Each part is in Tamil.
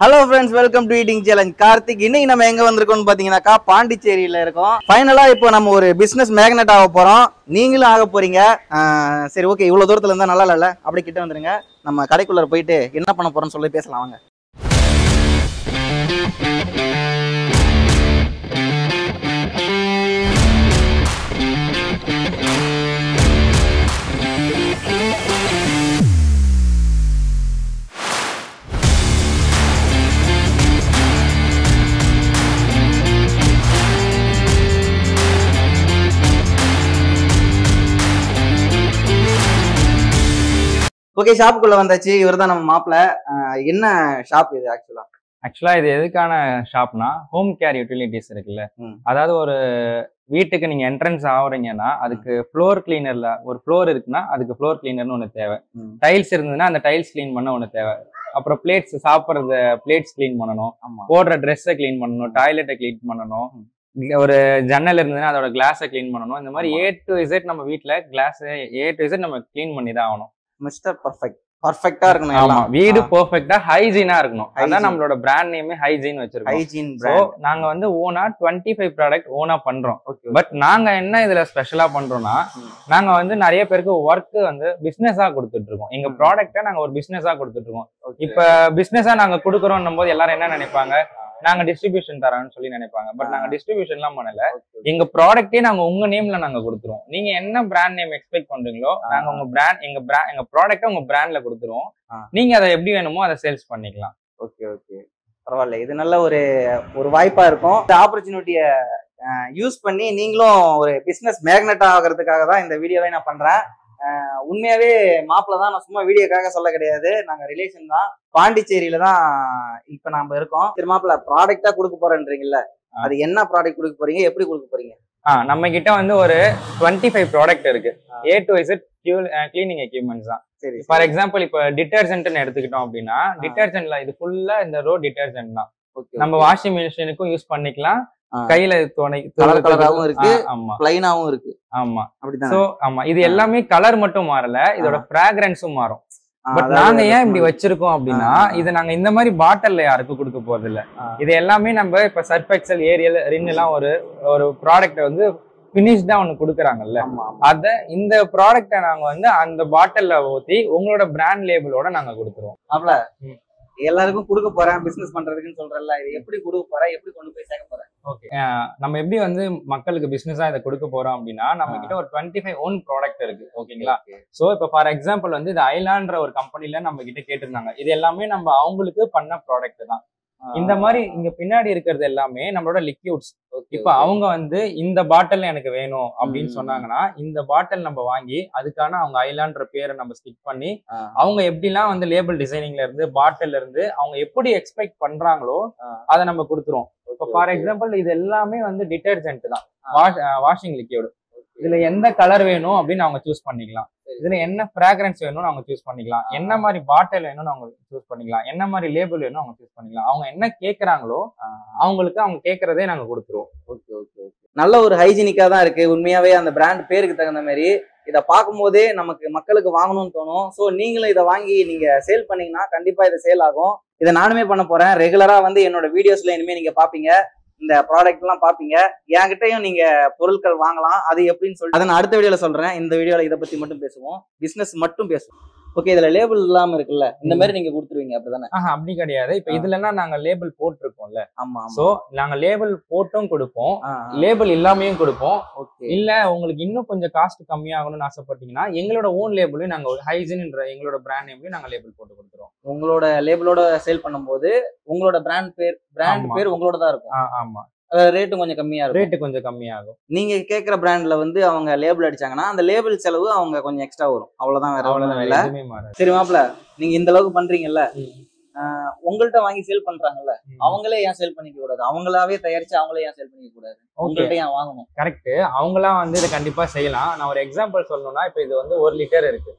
Hello friends, welcome to Eating Challenge. Karthik, இன்னைக்கு நம்ம எங்க வந்திருக்கோம்னு பாத்தீங்கன்னாக்கா பாண்டிச்சேரியில இருக்கோம். ஃபைனலா இப்போ நம்ம ஒரு பிசினஸ் மேக்னெட் ஆக போறோம். நீங்களும் ஆக போறீங்க. சரி ஓகே, இவ்வளவு தூரத்துல இருந்தா நல்லா இல்ல. அப்படியே கிட்ட வந்துருங்க. நம்ம கடைக்குள்ள போயிட்டு என்ன பண்ண போறோம்னு சொல்லி பேசலாம் வாங்க. ஓகே, ஷாப்புக்குள்ள வந்தாச்சு. இவர்தான் நம்ம மாப்பிள்ள. என்ன ஷாப் இது ஆக்சுவலா இது எதுக்கான ஷாப்னா ஹோம் கேர் யூட்டிலிட்டிஸ் இருக்குல்ல. அதாவது ஒரு வீட்டுக்கு நீங்க என்ட்ரன்ஸ் ஆகுறீங்கன்னா அதுக்கு ஃப்ளோர் கிளீனர்ல ஒரு ஃப்ளோர் இருக்குன்னா அதுக்கு ஃப்ளோர் கிளீனர்னு ஒன்று தேவை. டைல்ஸ் இருந்ததுன்னா அந்த டைல்ஸ் கிளீன் பண்ண ஒன்று தேவை. அப்புறம் பிளேட்ஸ் சாப்பிட்றத பிளேட்ஸ் கிளீன் பண்ணணும், போடுற ட்ரெஸ்ஸை கிளீன் பண்ணணும், டாய்லெட்டை கிளீன் பண்ணணும், ஒரு ஜன்னல் இருந்ததுன்னா அதோட கிளாஸை கிளீன் பண்ணணும். இந்த மாதிரி A to Z நம்ம வீட்டுல கிளாஸ் A to Z நம்ம கிளீன் பண்ணி தான் ஆகணும். மிஸ்டர் பர்ஃபெக்ட்டா இருக்கணும். ஆமா, வீடு பெர்ஃபெக்ட்டா ஹைஜீனா இருக்கணும். அதான் நம்மளோட பிராண்ட் நேமே ஹைஜீன் வச்சிருக்கோம். Hygiene brand. நாங்க வந்து ஓனா 25 ப்ராடக்ட் ஓனா பண்றோம். பட் நாங்க என்ன இதுல ஸ்பெஷலா பண்றோம்னா, நாங்க வந்து நிறைய பேருக்கு ஒர்க் வந்து பிசினஸா கொடுத்துட்டு இருக்கோம். எங்க ப்ராடக்ட்டை நாங்க ஒரு பிசினஸா கொடுத்துட்டு இருக்கோம். இப்ப பிசினஸா நாங்க கொடுக்கறோம் போது எல்லாரும் என்ன நினைப்பாங்க, நாங்க டிஸ்ட்ரிபியூஷன் தரோம்னு சொல்லி நினைப்பாங்க. பட் நாங்க டிஸ்ட்ரிபியூஷன் எல்லாம் பண்ணல. எங்க ப்ராடக்டே நாங்க உங்க நேம்ல நாங்க கொடுத்துருவோம். நீங்க என்ன பிராண்ட் நேம் எக்ஸ்பெக்ட் பண்றீங்களோ நாங்க உங்க பிராண்ட் எங்க ப்ராடக்ட்டை உங்க பிராண்ட்ல கொடுத்துருவோம். நீங்க அதை எப்படி வேணுமோ அதை சேல்ஸ் பண்ணிக்கலாம். ஓகே ஓகே, பரவாயில்ல. இது நல்ல ஒரு வாய்ப்பா இருக்கும். இந்த ஆப்பர்ச்சுனிட்டியை யூஸ் பண்ணி நீங்களும் ஒரு பிசினஸ் மேக்னெட் ஆகிறதுக்காக தான் இந்த வீடியோவை நான் பண்றேன். உண்மையாவே மாப்பிள்ள தான், நான் சும்மா வீடியோக்காக சொல்ல கிடையாது. நாங்க ரிலேஷன் தான். பாண்டிச்சேரியில தான் இப்ப நாம இருக்கோம். சரி மாப்பிள்ள, ப்ராடக்டா கொடுக்க போறேன்றீங்கல்ல, அது என்ன ப்ராடக்ட் கொடுக்க போறீங்க, எப்படி கொடுக்க போறீங்க? நம்ம கிட்ட வந்து ஒரு 25 ப்ராடக்ட் இருக்கு. A to Z cleaning equipments தான். சரி, ஃபார் எக்ஸாம்பிள் இப்ப டிட்டர்ஜென்ட்னு எடுத்துக்கிட்டோம் அப்படின்னா, டிட்டர்ஜென்ட்ல இது ஃபுல்லா இந்த ரோ டிட்டர்ஜென்ட் தான். நம்ம வாஷிங் மிஷினுக்கும் யூஸ் பண்ணிக்கலாம், கையில கலராவும் இருக்கு, ப்ளைனாவும் இருக்கு. ஆமா, அப்படிதான். சோ ஆமா, இது எல்லாமே கலர் மட்டும் மாறல, இதோட ஃப்ராக்ரன்ஸும் மாறும். பட் நாங்க ஏன் இப்படி வச்சிருக்கோம் அப்படின்னா, இது நாங்க இந்த மாதிரி பாட்டில்ல யாருக்கும் கொடுக்க போறது இல்ல. இது எல்லாமே நம்ம இப்ப சர்ஃப் எக்ஸல், ஏரியல், ரின் எல்லாம் ஒரு ப்ராடக்ட் வந்து பினிஷ்டா ஒண்ணு கொடுக்குறாங்கல்ல, அத இந்த ப்ராடக்ட நாங்க வந்து அந்த பாட்டில்ல ஊத்தி உங்களோட பிராண்ட் லேபிளோட நாங்க கொடுத்துருவோம். அப்பல எல்லாருக்கும் கொடுக்க போறேன் பிசினஸ் பண்றதுக்குன்னு சொல்றல, இது எப்படி கொடுக்க போறேன், எப்படி கொண்டு போய் சேர்க்க போறேன்? ஓகே, நம்ம எப்படி வந்து மக்களுக்கு பிசினஸா இதை கொடுக்க போறோம் அப்படின்னா, நம்ம கிட்ட ஒரு 25 ஓன் ப்ராடக்ட் இருக்கு. ஓகேங்களா? சோ இப்ப ஃபார் எக்ஸாம்பிள் வந்து இது ஐலாண்ட்ற ஒரு கம்பெனில நம்ம கிட்ட கேட்டிருந்தாங்க. இது எல்லாமே நம்ம அவங்களுக்கு பண்ண ப்ராடக்ட் தான். இந்த மாதிரி இங்க பின்னாடி இருக்கிறது எல்லாமே நம்மளோட லிக்யூட்ஸ். இப்ப அவங்க வந்து இந்த பாட்டில் எனக்கு வேணும் அப்படின்னு சொன்னாங்கன்னா, இந்த பாட்டில் நம்ம வாங்கி அதுக்கான அவங்க ஐலாண்ட்ற பேரை நம்ம ஸ்டிக் பண்ணி, அவங்க எப்படிலாம் வந்து லேபிள் டிசைனிங்ல இருந்து பாட்டில்ல இருந்து அவங்க எப்படி எக்ஸ்பெக்ட் பண்றாங்களோ அதை நம்ம கொடுத்துருவோம். இப்ப ஃபார் எக்ஸாம்பிள் இது எல்லாமே வந்து டிட்டர்ஜென்ட் தான், வாஷிங் லிக்யூட். இதுல எந்த கலர் வேணும் அப்படின்னு அவங்க சூஸ் பண்ணிக்கலாம். இதுல என்ன ஃப்ராக்ரன்ஸ் வேணும்னு அவங்க சூஸ் பண்ணிக்கலாம். என்ன மாதிரி பாட்டில் வேணும்னு அவங்க சூஸ் பண்ணிக்கலாம். என்ன மாதிரி லேபிள் வேணும் அவங்க சூஸ் பண்ணிக்கலாம். அவங்க என்ன கேட்கறாங்களோ அவங்களுக்கு அவங்க கேட்கறதே நாங்க கொடுத்துருவோம். ஓகே ஓகே ஓகே, நல்ல ஒரு ஹைஜீனிக்கா தான் இருக்கு. உண்மையாவே அந்த பிராண்ட் பேருக்கு தகுந்த மாதிரி இதை பார்க்கும் போதே நமக்கு மக்களுக்கு வாங்கணும்னு தோணும். ஸோ நீங்களும் இதை வாங்கி நீங்க சேல் பண்ணீங்கன்னா கண்டிப்பா இது சேல் ஆகும். இதை நானுமே பண்ண போறேன். ரெகுலரா வந்து என்னோட வீடியோஸ்ல இனிமே நீங்க பாப்பீங்க, இந்த ப்ராடக்ட் எல்லாம் பாப்பீங்க. என்கிட்டயும் நீங்க பொருட்கள் வாங்கலாம். அது எப்படின்னு சொல்லிட்டு அதை நான் அடுத்த வீடியோல சொல்றேன். இந்த வீடியோல இதை பத்தி மட்டும் பேசுவோம், பிசினஸ் மட்டும் பேசுவோம். ஓகே, இதுல லேபிள் இல்லாம இருக்குல்ல, இந்த மாதிரி நீங்க கொடுத்துருவீங்க அப்படிதானே? அப்படி கிடையாது. இப்ப இதுலன்னா நாங்க லேபிள் போட்டிருக்கோம்ல. ஆமா, சோ நாங்க லேபிள் போட்டும் கொடுப்போம், லேபிள் இல்லாமையும் கொடுப்போம். இல்ல உங்களுக்கு இன்னும் கொஞ்சம் காஸ்ட் கம்மியாகணும்னு ஆசைப்பட்டீங்கன்னா எங்களோட ஓன் லேபிளையும் நாங்க ஹைஜீன்ன்ற எங்களோட பிராண்ட் நேம்லயும் நாங்க லேபிள் போட்டு கொடுத்துருவோம். உங்களோட லேபிளோட சேல் பண்ணும்போது உங்களோட பிராண்ட் பேர் உங்களோட தான் இருக்கும். ஆமா, ரேட்டும் கொஞ்சம் கம்மியா இருக்கும். ரேட்டு கொஞ்சம் கம்மியாகும். நீங்க கேட்கிற பிராண்ட்ல வந்து அவங்க லேபிள் அடிச்சாங்கன்னா அந்த லேபிள் செலவு அவங்க கொஞ்சம் எக்ஸ்ட்ரா வரும். அவ்வளவுதான், வேற ஒண்ணும் இல்ல. சரி மாப்பிள்ள, நீங்க இந்த அளவுக்கு பண்றீங்கல்ல, உங்கள்கிட்ட வாங்கி சேல் பண்றாங்கல்ல, அவங்களே ஏன் சேல் பண்ணிக்க கூடாது? அவங்களாவே தயாரிச்சு அவங்களே ஏன் சேல் பண்ணிக்க கூடாது? உங்கள்கிட்ட ஏன் வாங்கணும்? கரெக்ட், அவங்களாம் வந்து இதை கண்டிப்பா செய்யலாம். நான் ஒரு எக்ஸாம்பிள் சொல்லணும்னா, இப்ப இது வந்து 1 லிட்டர் இருக்கு.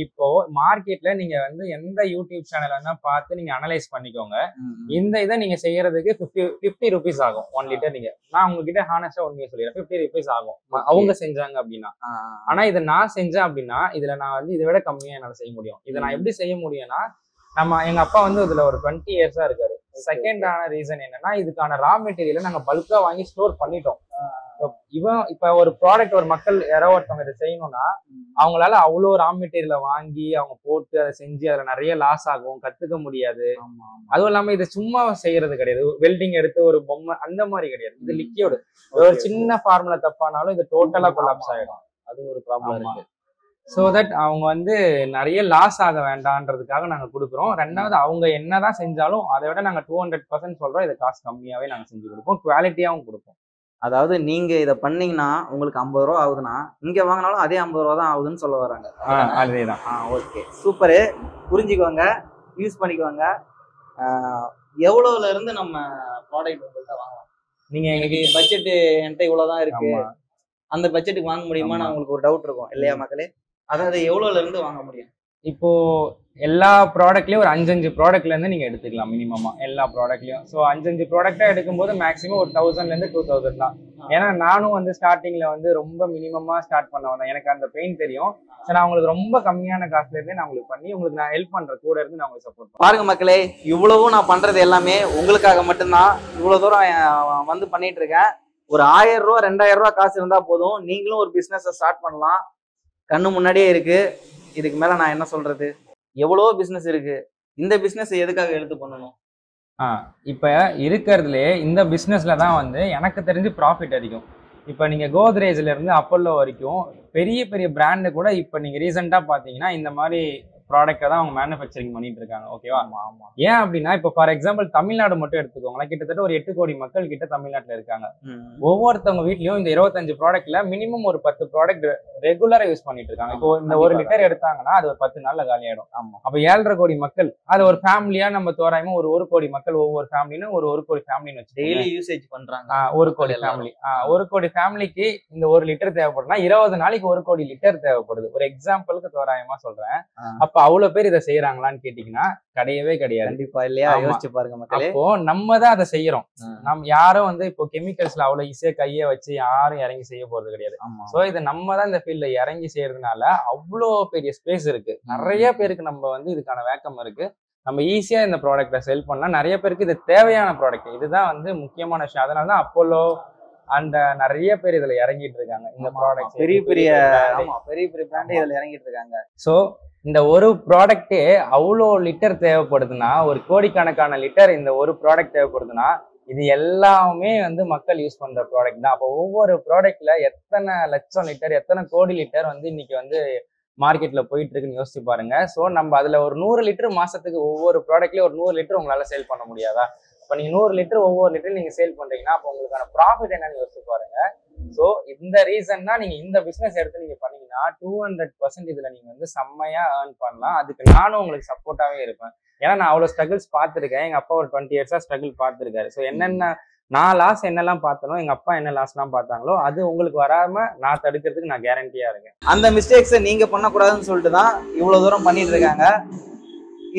இப்போ மார்க்கெட்ல நீங்க வந்து எந்த யூடியூப் சேனல் வேணா பார்த்து நீங்க அனலைஸ் பண்ணிக்கோங்க. இந்த இதை நீங்க செய்யறதுக்கு 50 rupees ஆகும் 1 லிட்டர். நீங்க நான் உங்ககிட்ட ஹானஸ்டா உண்மையை சொல்லிடுறேன், 50 rupees ஆகும் அவங்க செஞ்சாங்க அப்படின்னா. ஆனா இதை நான் செஞ்சேன் அப்படின்னா இதுல நான் வந்து இதை விட கம்மியா என்னால செய்ய முடியும். இதை நான் எப்படி செய்ய முடியும்னா, எங்க அப்பா வந்து இதுல ஒரு 20 years இருக்காரு. செகண்டான ரீசன் என்னன்னா, இதுக்கான ரா மெட்டீரியலை நாங்க பல்கா வாங்கி ஸ்டோர் பண்ணிட்டோம். இப்ப ஒரு ப்ராடக்ட் ஒரு மக்கள் யாரோ ஒருத்தவங்க இதை செய்யணும்னா அவங்களால அவ்வளோ ரா மெட்டீரியலை வாங்கி அவங்க போட்டு அதை செஞ்சு அதுல நிறைய லாஸ் ஆகும், கத்துக்க முடியாது. அதுவும் இல்லாம இது சும்மா செய்யறது கிடையாது. வெல்டிங் எடுத்து ஒரு பொம்மை அந்த மாதிரி கிடையாது. இது லிக்யூடு. ஒரு சின்ன ஃபார்முலா தப்பானாலும் இது டோட்டலா கொலாப்ஸ் ஆயிடும். அது ஒரு ப்ராப்ளம் இருக்கு. ஸோ தட் அவங்க வந்து நிறைய லாஸ் ஆக வேண்டான்றதுக்காக நாங்க கொடுக்குறோம். ரெண்டாவது அவங்க என்னதான் செஞ்சாலும் அதை விட நாங்க 200% சொல்றோம். இதை காசு கம்மியாவே நாங்க செஞ்சு கொடுப்போம், குவாலிட்டியாவும் கொடுப்போம். அதாவது நீங்க இதை பண்ணீங்கன்னா உங்களுக்கு 50 ரூபா ஆகுதுன்னா இங்க வாங்கினாலும் அதே 50 ரூபா தான் ஆகுதுன்னு சொல்ல வராங்க. அதேதான். Okay, super. புரிஞ்சுக்கோங்க, யூஸ் பண்ணிக்கோங்க. எவ்வளவுல இருந்து நம்ம ப்ராடக்ட் உங்கள்கிட்ட வாங்கலாம்? நீங்க எனக்கு பட்ஜெட் என்கிட்ட இவ்வளவுதான் இருக்கு, அந்த பட்ஜெட்டுக்கு வாங்க முடியுமான்னு உங்களுக்கு ஒரு டவுட் இருக்கும் இல்லையா மக்களே? அதாவது எவ்வளவுல இருந்து வாங்க முடியும்? இப்போ எல்லா ப்ராடக்ட்லயும் ஒரு 5 ப்ராடக்ட்ல இருந்து நீங்க எடுத்துக்கலாம் மினிமமா எல்லா ப்ராடக்ட்லயும். ஸோ 5 ப்ராடக்டா எடுக்கும்போது மேக்ஸிமம் ஒரு 1000ல இருந்து 2000 தான். ஏன்னா நானும் வந்து ஸ்டார்டிங்ல வந்து ரொம்ப மினிமமா ஸ்டார்ட் பண்ண வந்தேன். எனக்கு அந்த பெயின் தெரியும். ஸோ நான் உங்களுக்கு ரொம்ப கம்மியான காசுல இருந்தே நான் உங்களுக்கு பண்ணி உங்களுக்கு நான் ஹெல்ப் பண்றேன், கூட இருந்து நான் உங்களுக்கு சப்போர்ட் பண்ணுறேன். பாருங்க மக்களே, இவ்வளவும் நான் பண்றது எல்லாமே உங்களுக்காக மட்டும்தான். இவ்வளவு தூரம் வந்து பண்ணிட்டு இருக்கேன். ஒரு 1000 ரூபா 2000 ரூபா காசு இருந்தா போதும், நீங்களும் ஒரு பிசினஸ் ஸ்டார்ட் பண்ணலாம். கண்ணு முன்னாடியே இருக்கு. இதுக்கு மேல நான் என்ன சொல்றது? எவ்வளவோ பிசினஸ் இருக்கு. இந்த பிசினஸ் எதுக்காக எடுத்து பண்ணணும்? இப்ப இருக்கிறதுலே இந்த பிசினஸ்ல தான் வந்து எனக்கு தெரிஞ்சு ப்ராஃபிட் அதிகம். இப்ப நீங்க கோத்ரேஜ்ல இருந்து அப்போலோ வரைக்கும் பெரிய பெரிய பிராண்டு கூட இப்ப நீங்க ரீசெண்டா பாத்தீங்கன்னா இந்த மாதிரி ப்ராடக்ட்டை தான் அவங்க மேனுஃபேக்சரிங் பண்ணிட்டு இருக்காங்க. ஓகேவா? ஏன் அப்படின்னா இப்ப ஃபார் எக்ஸாம்பிள் தமிழ்நாடு மட்டும் எடுத்துக்கோங்களேன். கிட்டத்தட்ட ஒரு 8 கோடி மக்கள் கிட்ட தமிழ்நாட்டுல இருக்காங்க. ஒவ்வொருத்தவங்க வீட்லயும் இந்த 25 ப்ராடக்ட்ல மினிமம் ஒரு 10 ப்ராடக்ட் ரெகுலரா யூஸ் பண்ணிட்டு இருக்காங்க. இப்போ இந்த 1 லிட்டர் எடுத்தாங்கன்னா அது ஒரு 10 நாள்ல காலி ஆயிடும். அப்ப 7.5 கோடி மக்கள், அது ஒரு ஃபேமிலியா நம்ம தோராயமா ஒரு 1 கோடி மக்கள், ஒவ்வொரு ஃபேமிலின்னு ஒரு 1 கோடி ஃபேமிலின்னு வச்சு டெய்லி யூசேஜ் பண்றாங்க. 1 கோடி ஃபேமிலி. 1 கோடி ஃபேமிலிக்கு இந்த 1 லிட்டர் தேவைப்படுதுன்னா 20 நாளைக்கு 1 கோடி லிட்டர் தேவைப்படுது. ஒரு எக்ஸாம்பிளுக்கு தோராயமா சொல்றேன். அப்ப அவ்வளவு பேர் இதை செய்யறாங்களான்னு கேட்டீங்கன்னா கிடையவே கிடையாது. கண்டிப்பா இல்லையா? யோசிச்சு பாருங்க மக்களே. அப்போ நம்ம தான் அதை செய்யறோம். நம்ம யாரும் வந்து இப்போ கெமிக்கல்ஸ்ல அவ்வளவு ஈஸியா கையை வச்சு யாரும் இறங்கி செய்ய போறது கிடையாது. சோ இது நம்ம தான் இந்த ஃபீல்ட்ல இறங்கி செய்யறதுனால அவ்வளோ பெரிய ஸ்பேஸ் இருக்கு. நிறைய பேருக்கு நம்ம வந்து இதுக்கான வேக்கம் இருக்கு. நம்ம ஈஸியா இந்த ப்ராடக்ட்டை செல் பண்ணலாம். நிறைய பேருக்கு இது தேவையான ப்ராடக்ட். இதுதான் வந்து முக்கியமான விஷயம். அதனாலதான் அப்போலோ அந்த நிறைய பேர் இதுல இறங்கிட்டு இருக்காங்க. இந்த ப்ராடக்ட் பெரிய பெரிய பிராண்ட் இதுல இறங்கிட்டு இருக்காங்க. சோ இந்த ஒரு ப்ராடக்டே அவ்வளோ லிட்டர் தேவைப்படுதுன்னா, ஒரு கோடிக்கணக்கான லிட்டர் இந்த ஒரு ப்ராடக்ட் தேவைப்படுதுன்னா, இது எல்லாமே வந்து மக்கள் யூஸ் பண்ற ப்ராடக்ட் தான். அப்போ ஒவ்வொரு ப்ராடக்ட்ல எத்தனை லட்சம் லிட்டர், எத்தனை கோடி லிட்டர் வந்து இன்னைக்கு வந்து மார்க்கெட்ல போயிட்டு இருக்குன்னு யோசிச்சு பாருங்க. ஸோ நம்ம அதுல ஒரு 100 லிட்டர் மாசத்துக்கு ஒவ்வொரு ப்ராடக்ட்லயும் ஒரு 100 லிட்டர் உங்களால சேல் பண்ண முடியாதா? இப்போ நீங்க 100 லிட்டர் ஒவ்வொரு லிட்டர் நீங்க சேல் பண்றீங்கன்னா அப்போ உங்களுக்கான ப்ராஃபிட் என்னன்னு யோசிச்சு பாருங்க. ஸோ இந்த ரீசன் தான் நீங்க இந்த பிசினஸ் எடுத்து நீங்க பண்ணீங்கன்னா 200% இதுல நீங்க வந்து செம்மையா ஏர்ன் பண்ணலாம். அதுக்கு நானும் உங்களுக்கு சப்போர்ட்டாவே இருப்பேன். ஏன்னா நான் அவ்வளவு ஸ்ட்ரகிள்ஸ் பார்த்துருக்கேன். எங்க அப்பா ஒரு 20 இயர்ஸா ஸ்ட்ரகிள் பார்த்துருக்காரு. ஸோ என்னென்ன நான் லாஸ் என்னெல்லாம் பார்த்தனோ, எங்க அப்பா என்ன லாஸ்லாம் பார்த்தாங்களோ அது உங்களுக்கு வராம நான் தடுக்கிறதுக்கு நான் கேரண்டியா இருக்கேன். அந்த மிஸ்டேக்ஸை நீங்க பண்ணக்கூடாதுன்னு சொல்லிட்டு தான் இவ்வளவு தூரம் பண்ணிட்டு இருக்காங்க.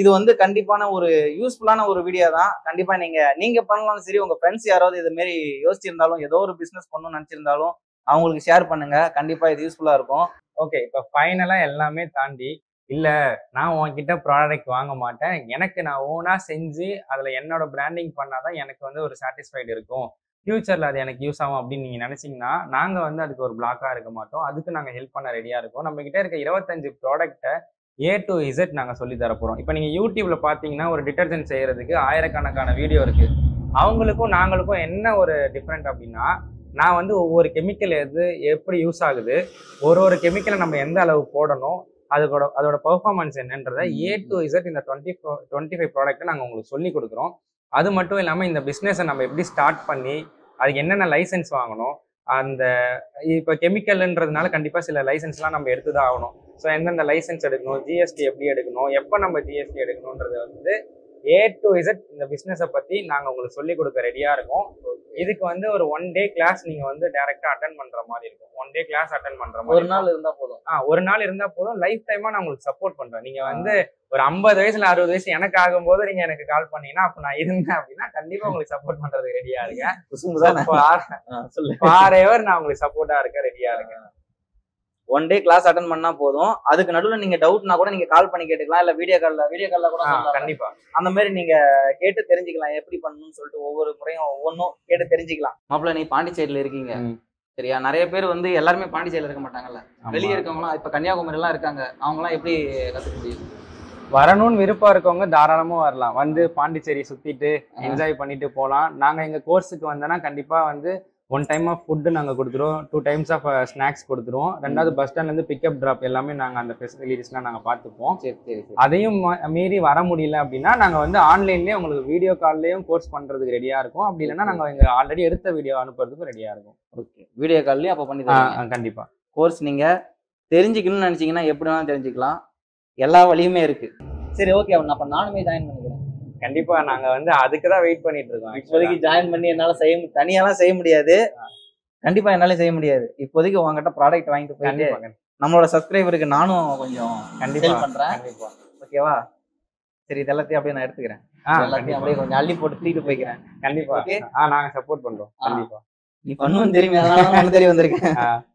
இது வந்து கண்டிப்பான ஒரு யூஸ்ஃபுல்லான ஒரு வீடியோ தான். கண்டிப்பா நீங்க பண்ணலாம்னு சரி, உங்க ஃப்ரெண்ட்ஸ் யாராவது இது மாதிரி யோசிச்சிருந்தாலும், ஏதோ ஒரு பிசினஸ் பண்ணணும்னு நினைச்சிருந்தாலும் அவங்களுக்கு ஷேர் பண்ணுங்க. கண்டிப்பா இது யூஸ்ஃபுல்லா இருக்கும். ஓகே, இப்ப ஃபைனலா எல்லாமே தாண்டி இல்ல நான் உன்கிட்ட ப்ராடக்ட் வாங்க மாட்டேன், எனக்கு நான் ஓனா செஞ்சு அதுல என்னோட பிராண்டிங் பண்ணாதான் எனக்கு வந்து ஒரு சாட்டிஸ்ஃபைடு இருக்கும், ஃபியூச்சர்ல அது எனக்கு யூஸ் ஆகும் அப்படின்னு நீங்க நினைச்சீங்கன்னா நாங்க வந்து அதுக்கு ஒரு பிளாக்கா இருக்க மாட்டோம். அதுக்கு நாங்க ஹெல்ப் பண்ண ரெடியா இருக்கோம். நம்ம கிட்ட இருக்க 25 ப்ராடக்ட்டை A to Z நாங்க சொல்லி தர போறோம். இப்ப நீங்க யூடியூப்ல பாத்தீங்கன்னா ஒரு டிட்டர்ஜென்ட் செய்யறதுக்கு ஆயிரக்கணக்கான வீடியோ இருக்கு. அவங்களுக்கும் நாங்களுக்கும் என்ன ஒரு டிஃப்ரெண்ட் அப்படின்னா, நான் வந்து ஒவ்வொரு கெமிக்கல் எப்படி யூஸ் ஆகுது, ஒரு கெமிக்கலை நம்ம எந்த அளவு போடணும், அதோட பெர்ஃபார்மன்ஸ் என்னன்றதை A to Z இந்த 25 ப்ராடக்ட்டை நாங்கள் உங்களுக்கு சொல்லி கொடுக்குறோம். அது மட்டும் இல்லாமல் இந்த பிஸ்னஸை நம்ம எப்படி ஸ்டார்ட் பண்ணி அதுக்கு என்னென்ன லைசன்ஸ் வாங்கணும், அந்த இப்போ கெமிக்கல்ன்றதுனால கண்டிப்பாக சில லைசன்ஸ்லாம் நம்ம எடுத்து தான் ஆகணும். ஸோ எந்தெந்த லைசன்ஸ் எடுக்கணும், ஜிஎஸ்டி எப்படி எடுக்கணும், எப்போ நம்ம ஜிஎஸ்டி எடுக்கணுன்றது வந்து A to Z இந்த பிஸ்னஸை பற்றி நாங்கள் உங்களுக்கு சொல்லிக் கொடுக்க ரெடியாக இருக்கோம். இதுக்கு வந்து ஒரு 1 day கிளாஸ் நீங்கள் வந்து டைரெக்டாக அட்டன் பண்ணுற மாதிரி இருக்கும். 1 day கிளாஸ் அட்டன் பண்ணுற மாதிரி. ஒரு நாள் இருந்தால் போதும். ஒரு நாள் இருந்தால் போதும். லைஃப் டைமாக நான் உங்களுக்கு சப்போர்ட் பண்ணுறேன். நீங்கள் வந்து ஒரு 50 வயசுல 60 வயசு எனக்கு ஆகும்போது நீங்கள் எனக்கு கால் பண்ணீங்கன்னா அப்போ நான் இருந்தேன் அப்படின்னா கண்டிப்பாக உங்களுக்கு சப்போர்ட் பண்ணுறதுக்கு ரெடியாக இருக்கேன். ஃபாரெவர் நான் உங்களுக்கு சப்போர்ட்டாக இருக்க ரெடியாக இருக்கேன். 1 டே கிளாஸ் அட்டன் பண்ணா போதும். அதுக்கு நடுவுல நீங்க டவுட்னா கூட நீங்க கால் பண்ணி கேட்டுக்கலாம், இல்ல வீடியோ கால்ல கூட சொல்லலாம். கண்டிப்பா அந்த மாதிரி நீங்க கேட்டு தெரிஞ்சுக்கலாம் எப்படி பண்ணணும்னு சொல்லிட்டு. ஒவ்வொரு முறையும் ஒவ்வொன்றும் கேட்டு தெரிஞ்சுக்கலாம். மாப்பிள்ள, நீ பாண்டிச்சேரியில இருக்கீங்க சரியா? நிறைய பேர் வந்து எல்லாருமே பாண்டிச்சேரியில இருக்க மாட்டாங்கல்ல, வெளியே இருக்கவங்களாம் இப்ப கன்னியாகுமரி எல்லாம் இருக்காங்க, அவங்க எல்லாம் எப்படி கத்துக்க முடியும்? வரணும்னு விருப்பம் இருக்கவங்க தாராளமா வரலாம். வந்து பாண்டிச்சேரி சுத்திட்டு என்ஜாய் பண்ணிட்டு போகலாம். நாங்க எங்க கோர்ஸுக்கு வந்தோன்னா கண்டிப்பா வந்து 1 டைம் ஆஃப் ஃபுட்டு நாங்க கொடுத்துருவோம், 2 டைம்ஸ் ஆஃப் ஸ்நாக்ஸ் கொடுத்துருவோம். 2வது பஸ் ஸ்டாண்ட்ல இருந்து பிக்கப் டிராப் எல்லாமே நாங்க அந்த ஃபெசிலிட்டிஸ்லாம் நாங்க பார்த்துப்போம். சரி சரி சரி. அதையும் மீறி வர முடியல அப்படின்னா நாங்க வந்து ஆன்லைன்லயே உங்களுக்கு வீடியோ கால்லயும் கோர்ஸ் பண்றதுக்கு ரெடியா இருக்கும். அப்படி இல்லைன்னா நாங்க எங்க ஆல்ரெடி எடுத்த வீடியோ அனுப்புறதுக்கு ரெடியா இருக்கும். ஓகே, வீடியோ கால்லயும் அப்ப பண்ணி தருவீங்க? கண்டிப்பா. கோர்ஸ் நீங்க தெரிஞ்சுக்கணும்னு நினைச்சீங்கன்னா எப்படி வேணாலும் தெரிஞ்சுக்கலாம், எல்லா வழியுமே இருக்கு. சரி, ஓகே, அப்ப நானுமே ஜாயின் பண்ணிக்கிறேன். கண்டிப்பா நாங்க வந்து அதுக்கு தான் வெயிட் பண்ணிட்டு இருக்கோம். இப்போதைக்கு ஜாயின் பண்ணி என்னால தனியாலாம் செய்ய முடியாது. கண்டிப்பா என்னால செய்ய முடியாது. இப்போதைக்கு உங்ககிட்ட ப்ராடக்ட் வாங்கிட்டு போயிட்டு நம்மளோட சப்ஸ்கிரைபருக்கு நானும் கொஞ்சம் கண்டிப்பா பண்றேன். கண்டிப்பா. ஓகேவா? சரி, இது எல்லாத்தையும் அப்படியே நான் எடுத்துக்கிறேன். எல்லாத்தையும் அப்படியே கொஞ்சம் அள்ளி போட்டு தூக்கிட்டு போய்க்கிறேன். கண்டிப்பா நாங்க சப்போர்ட் பண்றோம். கண்டிப்பா நீ பண்ணுவேன்னு தெரியுமே, அதனால தெரிய வந்திருக்கேன்.